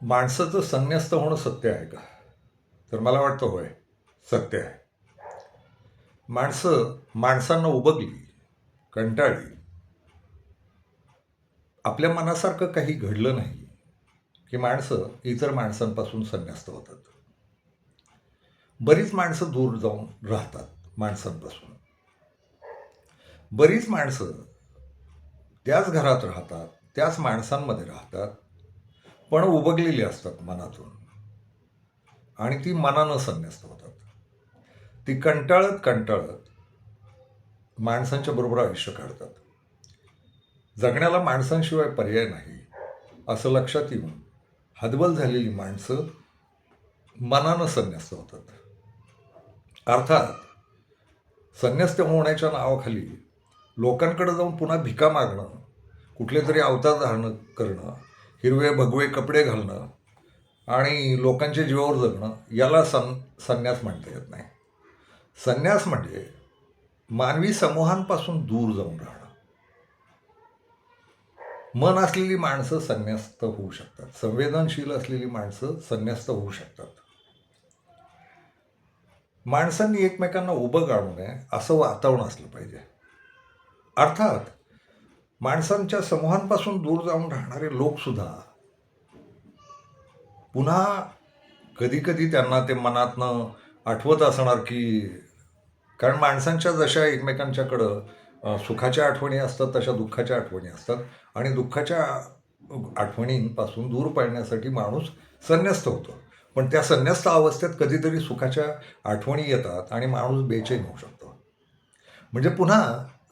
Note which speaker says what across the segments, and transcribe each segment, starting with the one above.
Speaker 1: माणसाचं संन्यस्त होणं सत्य आहे का? तर मला वाटतं होय, सत्य आहे. माणसांना उबगली, कंटाळली, आपल्या मनासारखं काही घडलं नाही की माणसं इतर माणसांपासून संन्यस्त होतात. बरीच माणसं दूर जाऊन राहतात माणसांपासून. बरीच माणसं त्याच घरात राहतात, त्याच माणसांमध्ये राहतात, पण उबगलेली असतात मनातून आणि ती मनानं संन्यस्त होतात. ती कंटाळत कंटाळत माणसांच्या बरोबर आयुष्य काढतात. जगण्याला माणसांशिवाय पर्याय नाही असं लक्षात येऊन हतबल झालेली माणसं मनानं संन्यस्त होतात. अर्थात संन्यस्त होण्याच्या नावाखाली लोकांकडे जाऊन पुन्हा भिका मागणं, कुठले तरी अवतार धारण करणं, हिरवे भगवे कपडे घालणं आणि लोकांच्या जीवावर जगणं याला संन्यास म्हणता येत नाही. संन्यास म्हणजे मानवी समूहांपासून दूर जाऊन राहणं. मन असलेली माणसं संन्यस्त होऊ शकतात. संवेदनशील असलेली माणसं संन्यस्त होऊ शकतात. माणसांनी एकमेकांना उभं काढू नये असं वातावरण असलं पाहिजे. अर्थात माणसांच्या समूहांपासून दूर जाऊन राहणारे लोक सुद्धा पुन्हा कधी कधी त्यांना ते मनातनं आठवत असणार की, कारण माणसांच्या जशा एकमेकांच्याकडं सुखाच्या आठवणी असतात तशा दुःखाच्या आठवणी असतात आणि दुःखाच्या आठवणींपासून दूर पळण्यासाठी माणूस संन्यस्त होतो. पण त्या संन्यस्त अवस्थेत कधीतरी सुखाच्या आठवणी येतात आणि माणूस बेचैन होऊ शकतो. म्हणजे पुन्हा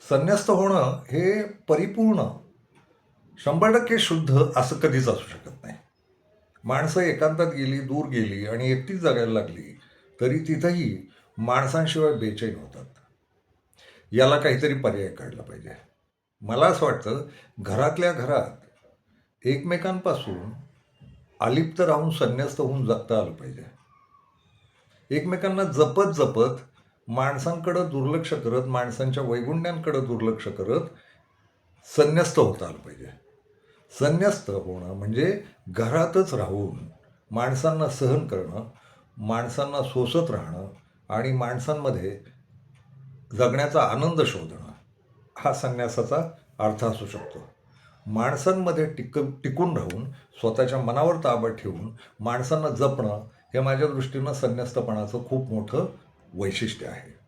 Speaker 1: संन्यस्त होणं हे परिपूर्ण 100% शुद्ध असं कधीच असू शकत नाही. माणसं एकांतात गेली, दूर गेली आणि एकटीच जगायला लागली तरी तिथंही माणसांशिवाय बेचैन होतात. याला काहीतरी पर्याय काढला पाहिजे. मला असं वाटतं घरातल्या घरात एकमेकांपासून अलिप्त राहून संन्यस्त होऊन जगता आलं पाहिजे. एकमेकांना जपत जपत माणसांकडं दुर्लक्ष करत, माणसांच्या वैगुण्यांकडं दुर्लक्ष करत संन्यस्त होता आलं पाहिजे. संन्यस्त होणं म्हणजे घरातच राहून माणसांना सहन करणं, माणसांना सोसत राहणं आणि माणसांमध्ये जगण्याचा आनंद शोधणं हा संन्यासाचा अर्थ असू शकतो. माणसांमध्ये टिकून राहून स्वतःच्या मनावर ताबा ठेवून माणसांना जपणं हे माझ्या दृष्टीनं संन्यस्तपणाचं खूप मोठं वैशिष्ट्य आहे.